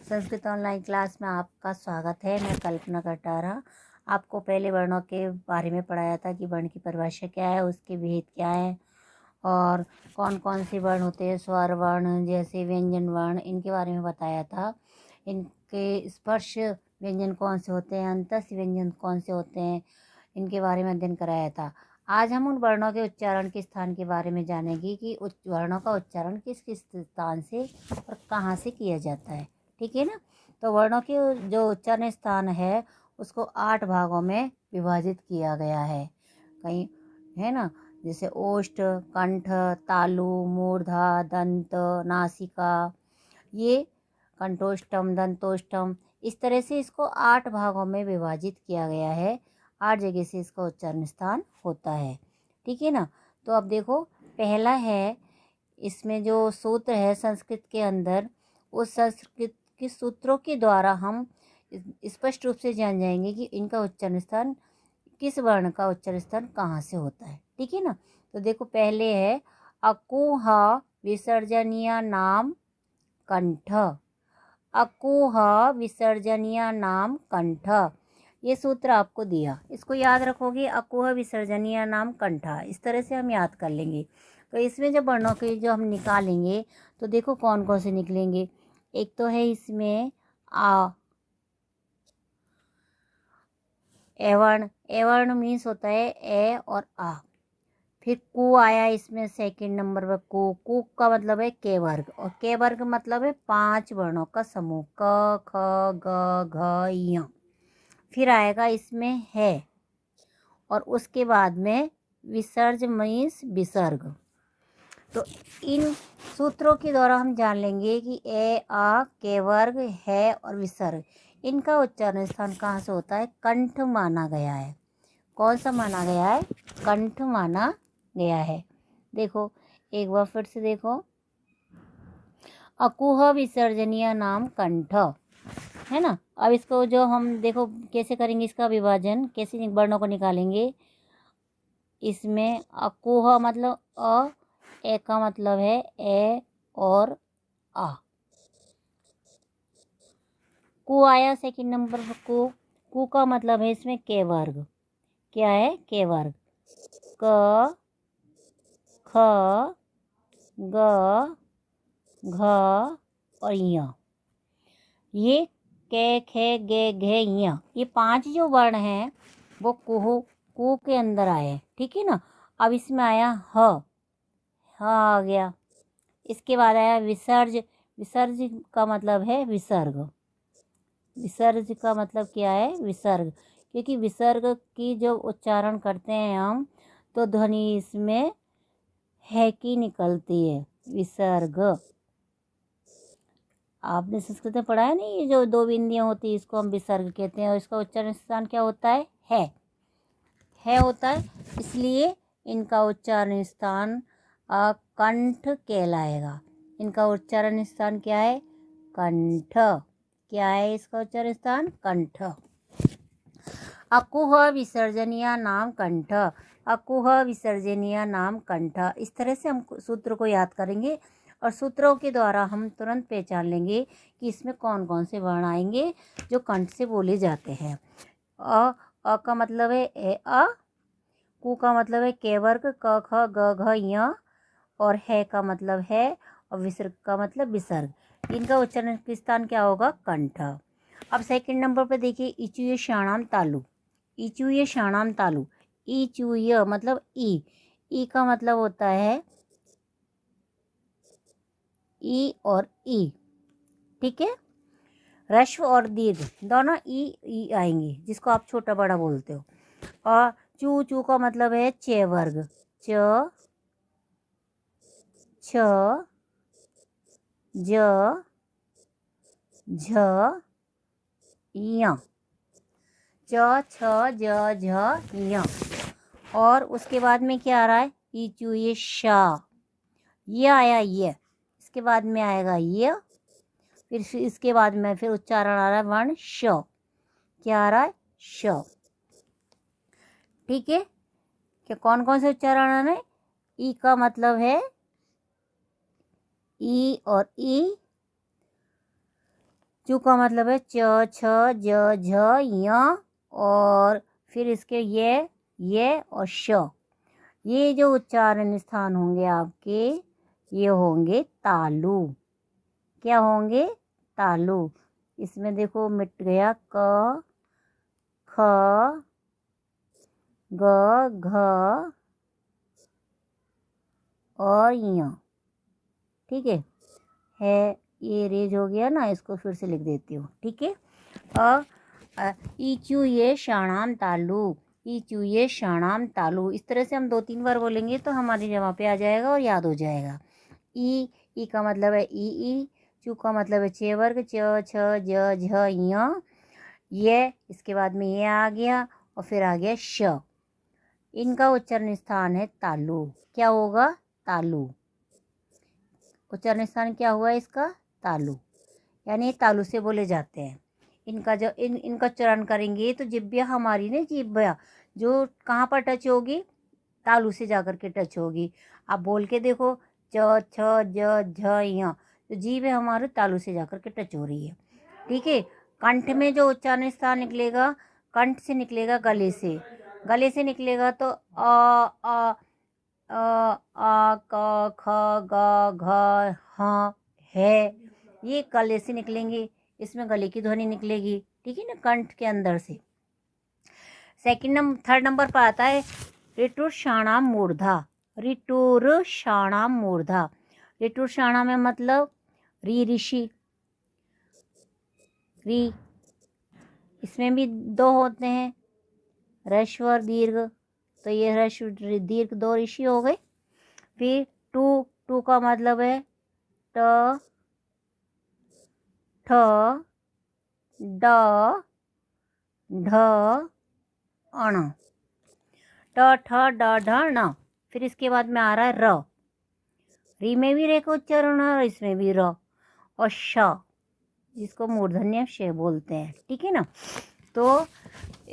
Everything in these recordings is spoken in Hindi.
संस्कृत ऑनलाइन क्लास में आपका स्वागत है। मैं कल्पना कटारा। आपको पहले वर्णों के बारे में पढ़ाया था कि वर्ण की परिभाषा क्या है, उसके भेद क्या है और कौन कौन से वर्ण होते हैं। स्वर वर्ण जैसे व्यंजन वर्ण, इनके बारे में बताया था। इनके स्पर्श व्यंजन कौन से होते हैं, अंतस्थ व्यंजन कौन से होते हैं, इनके बारे में अध्ययन कराया था। आज हम उन वर्णों के उच्चारण के स्थान के बारे में जानेंगे कि वर्णों का उच्चारण किस किस स्थान से और कहाँ से किया जाता है। ठीक है ना। तो वर्णों के जो उच्चारण स्थान है उसको 8 भागों में विभाजित किया गया है। कहीं है ना, जैसे ओष्ठ, कंठ, तालु, मूर्धा, दंत, नासिका, ये कंठोष्ठम, दंतोष्ठम, इस तरह से इसको 8 भागों में विभाजित किया गया है। 8 जगह से इसका उच्चारण स्थान होता है। ठीक है ना। तो अब देखो, पहला है, इसमें जो सूत्र है संस्कृत के अंदर, उस संस्कृत के सूत्रों के द्वारा हम स्पष्ट रूप से जान जाएंगे कि इनका उच्चारण स्थान, किस वर्ण का उच्चारण स्थान कहाँ से होता है। ठीक है ना। तो देखो, पहले है अकुह विसर्जनीय नाम कंठ। अकुह विसर्जनीय नाम कंठ, ये सूत्र आपको दिया, इसको याद रखोगे। अकुह विसर्जनीय नाम कंठ, इस तरह से हम याद कर लेंगे। तो इसमें जब वर्णों के जो हम निकालेंगे तो देखो कौन कौन से निकलेंगे। एक तो है इसमें आ, एवर्ण। एवर्ण मीन्स होता है ए और आ। फिर कु आया इसमें सेकंड नंबर पर। कु, कु का मतलब है के वर्ग, और के वर्ग मतलब है 5 वर्णों का समूह, क ख ग घ य। फिर आएगा इसमें है, और उसके बाद में विसर्ज मीन्स विसर्ग। तो इन सूत्रों के द्वारा हम जान लेंगे कि ए, आ, के वर्ग, है और विसर्ग, इनका उच्चारण स्थान कहाँ से होता है। कंठ माना गया है। कौन सा माना गया है? कंठ माना गया है। देखो एक बार फिर से देखो, अकुह विसर्जनीय नाम कंठ, है ना। अब इसको जो हम देखो कैसे करेंगे, इसका विभाजन कैसे वर्णों को निकालेंगे। इसमें अकुह मतलब अ, ए का मतलब है ए और आ। कु आया सेकंड नंबर पर। कु, कु का मतलब है इसमें के वर्ग। क्या है? के वर्ग। क ख ग घ और य, ये के खे गे घे य, ये 5 जो वर्ण हैं वो कुहु कु के अंदर आए। ठीक है ना। अब इसमें आया ह, ह आ गया। इसके बाद आया विसर्ज। विसर्ज का मतलब है विसर्ग। विसर्ज का मतलब क्या है? विसर्ग। क्योंकि विसर्ग की जो उच्चारण करते हैं हम, तो ध्वनि इसमें है की निकलती है, विसर्ग। आपने संस्कृत में पढ़ा है नहीं, ये जो 2 बिंदियां होती है इसको हम विसर्ग कहते हैं, और इसका उच्चारण स्थान क्या होता है? है होता है। इसलिए इनका उच्चारण स्थान कंठ कहलाएगा। इनका उच्चारण स्थान क्या है? कंठ। क्या है इसका उच्चारण स्थान? कंठ। अकुह विसर्जनीय नाम कंठ। अकुह विसर्जनीय नाम कंठ, इस तरह से हम सूत्र को याद करेंगे, और सूत्रों के द्वारा हम तुरंत पहचान लेंगे कि इसमें कौन कौन से वर्ण आएंगे जो कंठ से बोले जाते हैं। अ का मतलब है ए आ, कु का मतलब है के वर्ग, क ख ग घ य, और है का मतलब है, और विसर्ग का मतलब विसर्ग। इनका उच्चारण स्थान क्या होगा? कंठ। अब सेकंड नंबर पर देखिए, इचुय शाणाम तालु। इचुय शाणाम तालु, इचुय मतलब ई का मतलब होता है ई और ई। ठीक है। ह्रस्व और दीर्घ दोनों ई आएंगे, जिसको आप छोटा बड़ा बोलते हो। और चू का मतलब है च वर्ग, च छ ज झ य, च छ ज झ य। और उसके बाद में क्या आ रहा है? ई चू ये शा, ये आया ये। इसके बाद में आएगा ये, फिर इसके बाद में फिर उच्चारण आ रहा है वर्ण श। क्या आ रहा है? श। ठीक है। क्या कौन कौन से उच्चारण आ रहे हैं? ई का मतलब है ई और ई, चू का मतलब है च छ ज झ य, और फिर इसके ये और श। ये जो उच्चारण स्थान होंगे आपके, ये होंगे तालु। क्या होंगे? तालु। इसमें देखो मिट गया क, ख, ग, घ और य। ठीक है ये रेज हो गया ना, इसको फिर से लिख देती हूँ। ठीक है, ईचू ये शाणाम तालु, ईचू ये शाणाम तालु। इस तरह से हम 2-3 बार बोलेंगे तो हमारी जगह पे आ जाएगा और याद हो जाएगा। ई का मतलब है ई, चू का मतलब है छह वर्ग, च छ ज झ य। ये इसके बाद में ये आ गया और फिर आ गया श। इनका उच्चारण स्थान है तालु। क्या होगा? तालु। उच्चारण स्थान क्या हुआ इसका? तालु। यानी तालु से बोले जाते हैं। इनका जो इनका उच्चारण करेंगे तो जिब्बिया हमारी ने जिब्बिया जो कहाँ पर टच होगी? तालु से जाकर के टच होगी। आप बोल के देखो च छ ज झ य, तो जीभ हमारे तालु से जाकर के टच हो रही है। ठीक है, कंठ में जो उच्चारण स्थान निकलेगा, कंठ से निकलेगा गले से, गले से निकलेगा तो आ क ख ग घ ह है, ये गले से निकलेंगे। इसमें गले की ध्वनि निकलेगी। ठीक है ना, कंठ के अंदर से। थर्ड नंबर पर आता है ऋटुर शाणाम मूर्धा। ऋटुर शाणाम मूर्धा। ऋटुर शाणा में मतलब री ऋषि, री। इसमें भी 2 होते हैं, ह्रस्व और दीर्घ। तो ये ह्रस्व दीर्घ 2 ऋषि हो गए। फिर टू का मतलब है ट ठ ड ढ अण। ट ठ ड ढ ण। फिर इसके बाद में आ रहा है र। री में भी रे का उच्चारण है और इसमें भी र और श, जिसको मूर्धन्य श बोलते हैं। ठीक है ना, तो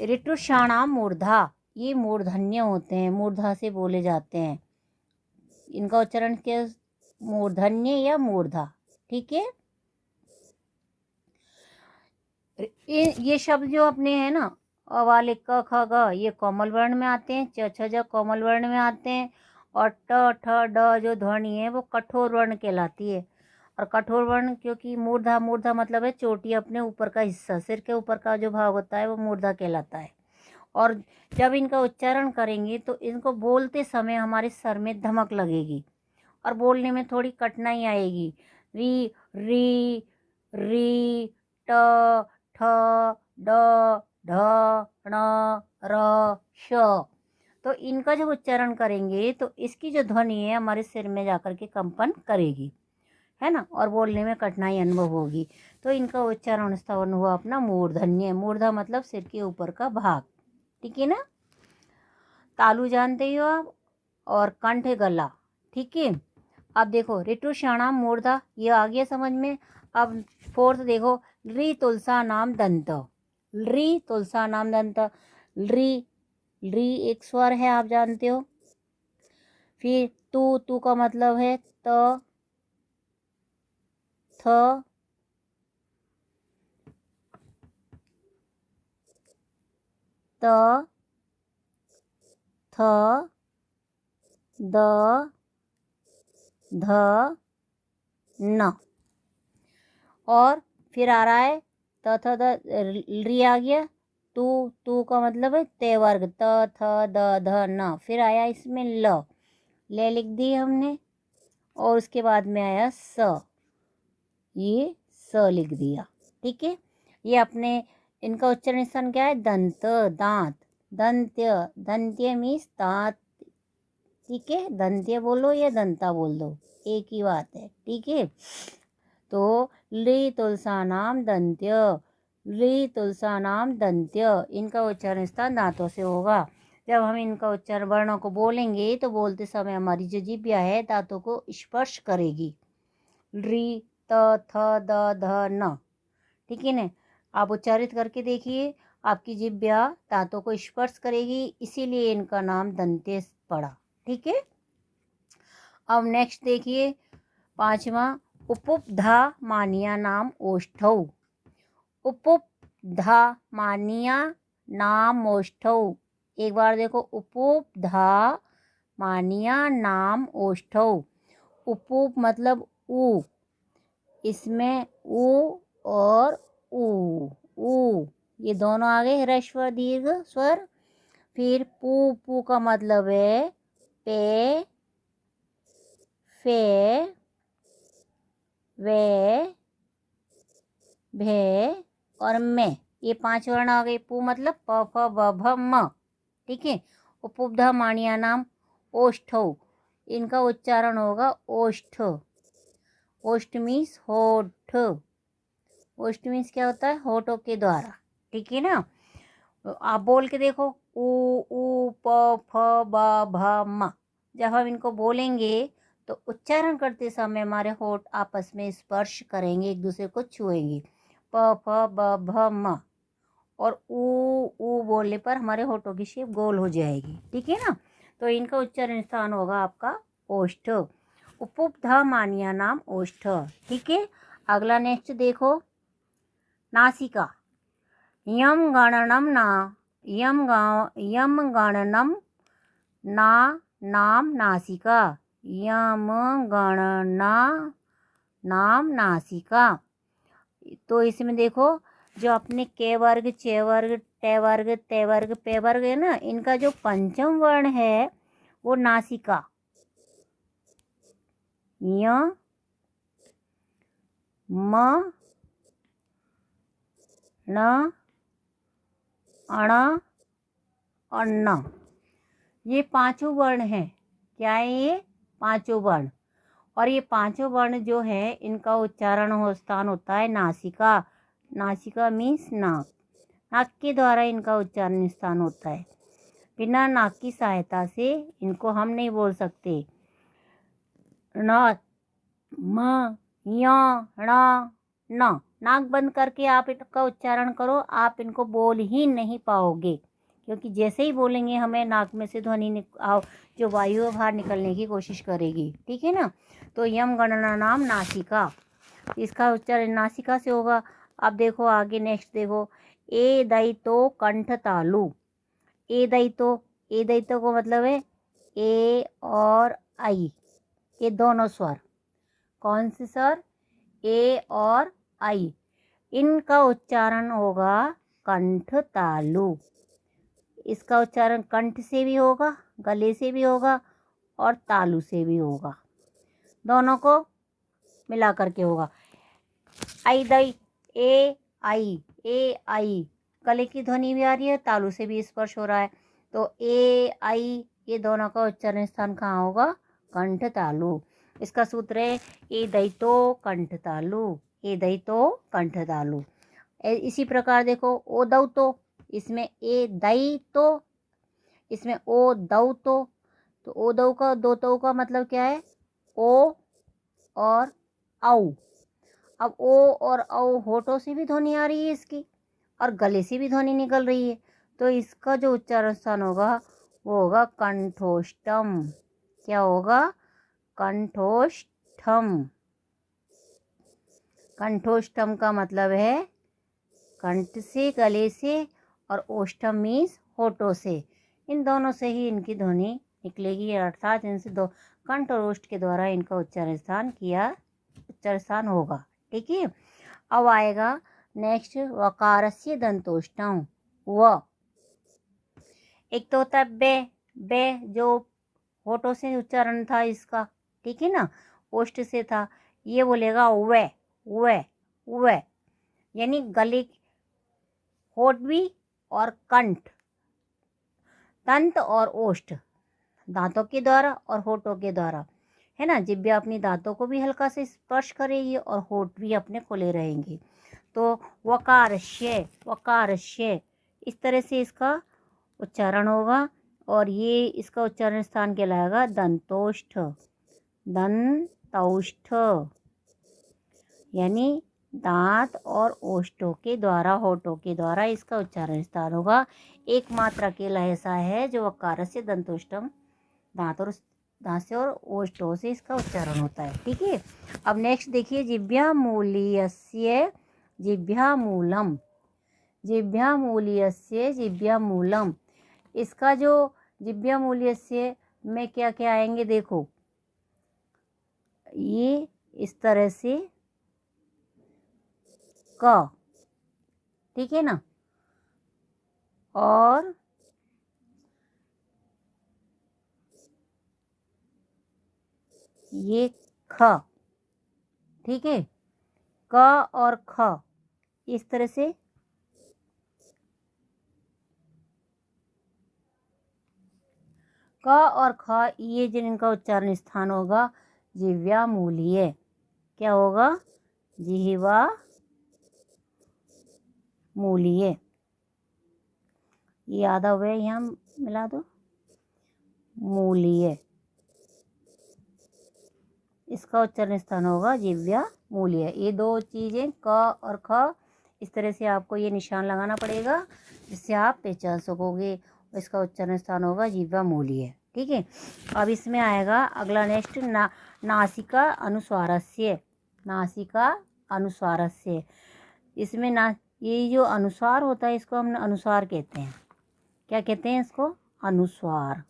ऋटुषाणाम मूर्धा, ये मूर्धन्य होते हैं, मूर्धा से बोले जाते हैं। इनका उच्चारण क्या? मूर्धन्य या मूर्धा। ठीक है, ये शब्द जो अपने हैं ना, अ वाले क ख ग, ये कोमल वर्ण में आते हैं। च छ ज कोमल वर्ण में आते हैं। और ट ठ ड जो ध्वनि है वो कठोर वर्ण कहलाती है। और कठोर वर्ण क्योंकि मूर्धा, मूर्धा मतलब है चोटी, अपने ऊपर का हिस्सा, सिर के ऊपर का जो भाग होता है वो मूर्धा कहलाता है। और जब इनका उच्चारण करेंगे तो इनको बोलते समय हमारे सर में धमक लगेगी और बोलने में थोड़ी कठिनाई आएगी। री री री ट ठ ड ढ ण र श। तो इनका जब उच्चारण करेंगे तो इसकी जो ध्वनि है हमारे सिर में जाकर के कंपन करेगी, है ना, और बोलने में कठिनाई अनुभव होगी। तो इनका उच्चारण स्थान हुआ अपना मूर्धन्य। मूर्धा मतलब सिर के ऊपर का भाग। ठीक है ना, तालु जानते ही हो आप, और कंठ गला। ठीक है, अब देखो ऋटुषाणाम मूर्धा, ये आ गया समझ में। अब फोर्थ देखो, री तुलसा नाम दंत। री तुलसा नाम दंत। री, री एक स्वर है, आप जानते हो। फिर तू का मतलब है त थ त थ द ध न। और फिर आ रहा है त थ द, री आ गया। तू का मतलब है ते वर्ग, त थ द ध न। फिर आया इसमें ले लिख दी हमने, और उसके बाद में आया स, ये स लिख दिया। ठीक है, ये अपने इनका उच्चारण स्थान क्या है? दंत, दांत। दंत्य, दंत्य मीन्स दांत। ठीक है, दंत्य बोलो या दंता बोल दो, एक ही बात है। ठीक है, तो ली तुलसा नाम दंत्य, ली तुलसा नाम दंत्य, इनका उच्चारण स्थान दांतों से होगा। जब हम इनका उच्चारण वर्णों को बोलेंगे तो बोलते समय हमारी जो जिह्वा है दांतों को स्पर्श करेगी। री त थ द ध न। ठीक है ना, आप उच्चारित करके देखिए, आपकी जिह्वा दांतों को स्पर्श करेगी, इसीलिए इनका नाम दंत्य पड़ा। ठीक है, अब नेक्स्ट देखिए 5वां, उपधा मानिया नाम ओष्ठौ। उपुपधा मानिया नाम ओष्ठौ। एक बार देखो, उपुपधा मानिया नाम ओष्ठौ। उपुप मतलब ऊ, इसमें ऊ और ऊ ये दोनों आ गए ह्रस्व दीर्घ स्वर। फिर पू, पू का मतलब है पे, फे, वे, भे और में, ये 5 वर्ण आ गए। पू मतलब प फ ब भ म, ठीक है। उपउपधा मानिया नाम ओष्ठौ, इनका उच्चारण होगा ओष्ठ। ओष्ठ मीन्स होठ। ओष्ठ मीन्स क्या होता है? होठों के द्वारा, ठीक है ना। आप बोल के देखो, ऊ प फ ब भ म। जब हम इनको बोलेंगे तो उच्चारण करते समय हमारे होठ आपस में स्पर्श करेंगे, एक दूसरे को छुएंगे। प फ ब भ म। और ऊ बोलने पर हमारे होठों की शेप गोल हो जाएगी, ठीक है ना। तो इनका उच्चारण स्थान होगा आपका ओष्ठ। उपउपधा मानिया नाम ओष्ठ, ठीक है। अगला नेक्स्ट देखो, नासिका। यम गणनम ना, यम गणनम ना नाम नासिका। यम गणना नाम नासिका। तो इसमें देखो, जो अपने के वर्ग, चे वर्ग, टे वर्ग, ते वर्ग, पे वर्ग है ना, इनका जो पंचम वर्ण है वो नासिका। य म न अण अन्न, ये 5 वर्ण हैं। क्या है ये? 5 वर्ण। और ये 5 वर्ण जो है इनका उच्चारण हो स्थान होता है नासिका। नासिका मीन्स नाक। नाक के द्वारा इनका उच्चारण स्थान होता है। बिना नाक की सहायता से इनको हम नहीं बोल सकते। न, म, य, ण, न। नाक बंद करके आप इनका उच्चारण करो, आप इनको बोल ही नहीं पाओगे, क्योंकि जैसे ही बोलेंगे हमें नाक में से ध्वनि जो वायु बाहर निकलने की कोशिश करेगी, ठीक है ना। तो यम गणना नाम नासिका, इसका उच्चारण नासिका से होगा। अब देखो आगे नेक्स्ट देखो, ए दयितो कंठ तालु। ए दयितो को मतलब है ए और आई, ये दोनों स्वर। कौन से स्वर? ए और आई, इनका उच्चारण होगा कंठ तालु। इसका उच्चारण कंठ से भी होगा, गले से भी होगा और तालु से भी होगा, दोनों को मिला करके होगा। आई दई, ए आई, गले की ध्वनि भी आ रही है, तालु से भी स्पर्श हो रहा है। तो ए आई ये दोनों का उच्चारण स्थान कहाँ होगा? कंठ तालु। इसका सूत्र है ए दयितो कंठ तालु, ए दयितो कंठ तालु। इसी प्रकार देखो, ओ दौ तो, इसमें ए दई तो, इसमें ओ दौ तो ओ दौ का, दो तो का मतलब क्या है? ओ और औ। अब ओ और औ होठों से भी ध्वनि आ रही है इसकी, और गले से भी ध्वनि निकल रही है। तो इसका जो उच्चारण स्थान होगा वो होगा कंठोष्ठम। क्या होगा? कंठोष्ठम। कंठोष्ठम का मतलब है कंठ से, गले से, और ओष्ठम मीन्स होठों से। इन दोनों से ही इनकी ध्वनि निकलेगी, अर्थात इनसे दो कंठ और ओष्ठ के द्वारा इनका उच्चारण स्थान होगा, ठीक है। अब आएगा नेक्स्ट, वकारस्य दंतोष्ठम। व एक तो होता है बे जो होठों से उच्चारण था इसका, ठीक है ना, ओष्ठ से था। ये बोलेगा वे, यानी गले, होठ भी और कंठ, दंत और ओष्ठ, दांतों के द्वारा और होठों के द्वारा, है ना। जिह्वा अपनी दांतों को भी हल्का से स्पर्श करेगी और होठ भी अपने खुले रहेंगे। तो वकारस्य इस तरह से इसका उच्चारण होगा, और ये इसका उच्चारण स्थान कहलाएगा दंतोष्ठ। दंतौष्ठ यानी दांत और ओष्ठों के द्वारा, होठों के द्वारा इसका उच्चारण स्थान होगा। एक मात्रा अकेला ऐसा है जो वकारस्य दंतोष्ठम, दांत से और ओष्ठों से इसका उच्चारण होता है, ठीक है। अब नेक्स्ट देखिए, जिह्वा मूलीयस्य जिह्वामूलम, जिह्वामूल्यस्य जिह्वामूलम। इसका जो जिह्वामूल्यस्य में क्या क्या आएंगे देखो, ये इस तरह से क, ठीक है ना, और ये ख, ठीक है, क और ख इस तरह से क और ख, ये जिनका उच्चारण स्थान होगा जिह्वामूलीय, क्या होगा, जिह्वा मूलीय। ये आधा हुआ, यहाँ मिला दो, मूलीय, इसका उच्चारण स्थान होगा जिह्वा मूलीय। ये दो चीज़ें क और ख, इस तरह से आपको ये निशान लगाना पड़ेगा जिससे आप पहचान सकोगे। इसका उच्चारण स्थान होगा जिह्वा मूलीय, ठीक है। अब इसमें आएगा अगला नेक्स्ट नासिका अनुस्वारस्य, नासिका अनुस्वारस्य। इसमें ना, ये जो अनुस्वार होता है इसको हम अनुस्वार कहते हैं। क्या कहते हैं इसको, अनुस्वार।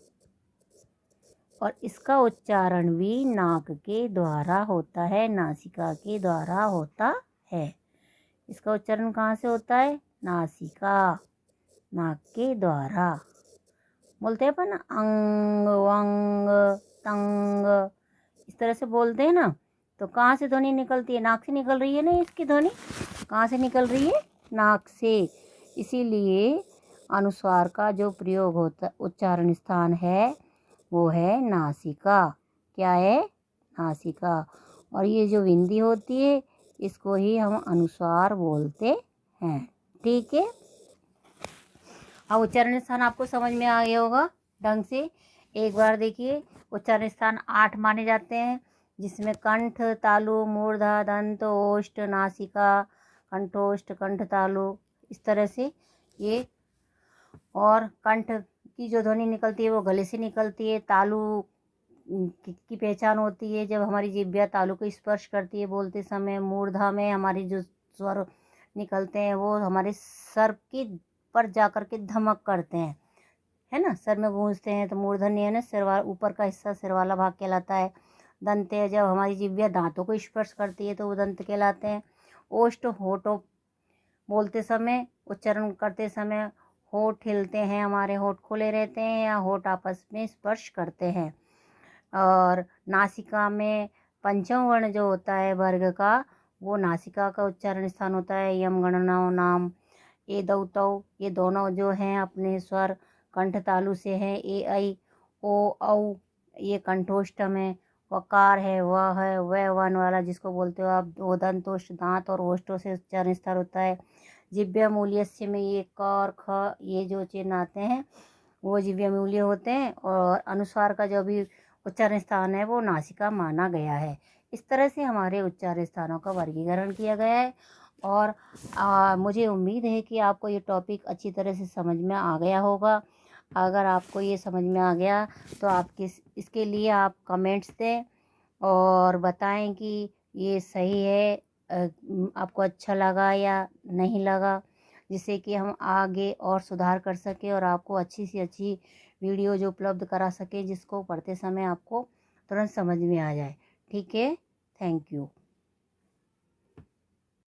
और इसका उच्चारण भी नाक के द्वारा होता है, नासिका के द्वारा होता है। इसका उच्चारण कहाँ से होता है, नासिका, नाक के द्वारा। बोलते हैं अपन अंग वंग तंग, इस तरह से बोलते हैं ना, तो कहाँ से ध्वनि निकलती है, नाक से निकल रही है ना। इसकी ध्वनि कहाँ से निकल रही है, नाक से। इसीलिए अनुस्वार का जो प्रयोग होता, उच्चारण स्थान है वो है नासिका। क्या है, नासिका। और ये जो बिंदी होती है इसको ही हम अनुस्वार बोलते हैं, ठीक है। अब उच्चारण स्थान आपको समझ में आ गया होगा ढंग से। एक बार देखिए, उच्चारण स्थान 8 माने जाते हैं, जिसमें कंठ, तालु, मूर्धा, दंत, ओष्ठ, नासिका, कंठोष्ठ, कंठ तालु, इस तरह से ये। और कंठ की जो ध्वनि निकलती है वो गले से निकलती है। तालु की पहचान होती है जब हमारी जिह्वा तालु को स्पर्श करती है बोलते समय। मूर्धा में हमारी जो स्वर निकलते हैं वो हमारे सर की पर जाकर के धमक करते हैं, है ना, सर में गूंजते हैं, तो मूर्धन्य है ना, सिर वाला ऊपर का हिस्सा सिर वाला भाग कहलाता है। दंत है, जब हमारी जिह्वा दांतों को स्पर्श करती है तो वो दंत कहलाते हैं। ओष्ठ, होठों बोलते समय, उच्चारण करते समय होठ हिलते हैं, हमारे होठ खुले रहते हैं या होठ आपस में स्पर्श करते हैं। और नासिका में पंचम वर्ण जो होता है वर्ग का, वो नासिका का उच्चारण स्थान होता है। यम गणना नाम ए दौ तौ, ये दोनों जो हैं अपने स्वर कंठ तालु से हैं। ए ऐ ओ औ, ये कंठोष्ठम है। वकार है, वह है, वह वन वाला जिसको बोलते हो आप, वो दंतोष्ठ दांत और ओष्ठों से उच्चारण स्थान होता है। जिह्वा मूल्यस्य में ये क और ख, ये जो चिन्ह आते हैं वो जिह्वा मूल्य होते हैं। और अनुस्वार का जो भी उच्चारण स्थान है वो नासिका माना गया है। इस तरह से हमारे उच्चारण स्थानों का वर्गीकरण किया गया है। और मुझे उम्मीद है कि आपको ये टॉपिक अच्छी तरह से समझ में आ गया होगा। अगर आपको ये समझ में आ गया तो आप इसके लिए आप कमेंट्स दें और बताएं कि ये सही है, आपको अच्छा लगा या नहीं लगा, जिससे कि हम आगे और सुधार कर सकें और आपको अच्छी से अच्छी वीडियो जो उपलब्ध करा सकें जिसको पढ़ते समय आपको तुरंत समझ में आ जाए, ठीक है। Thank you.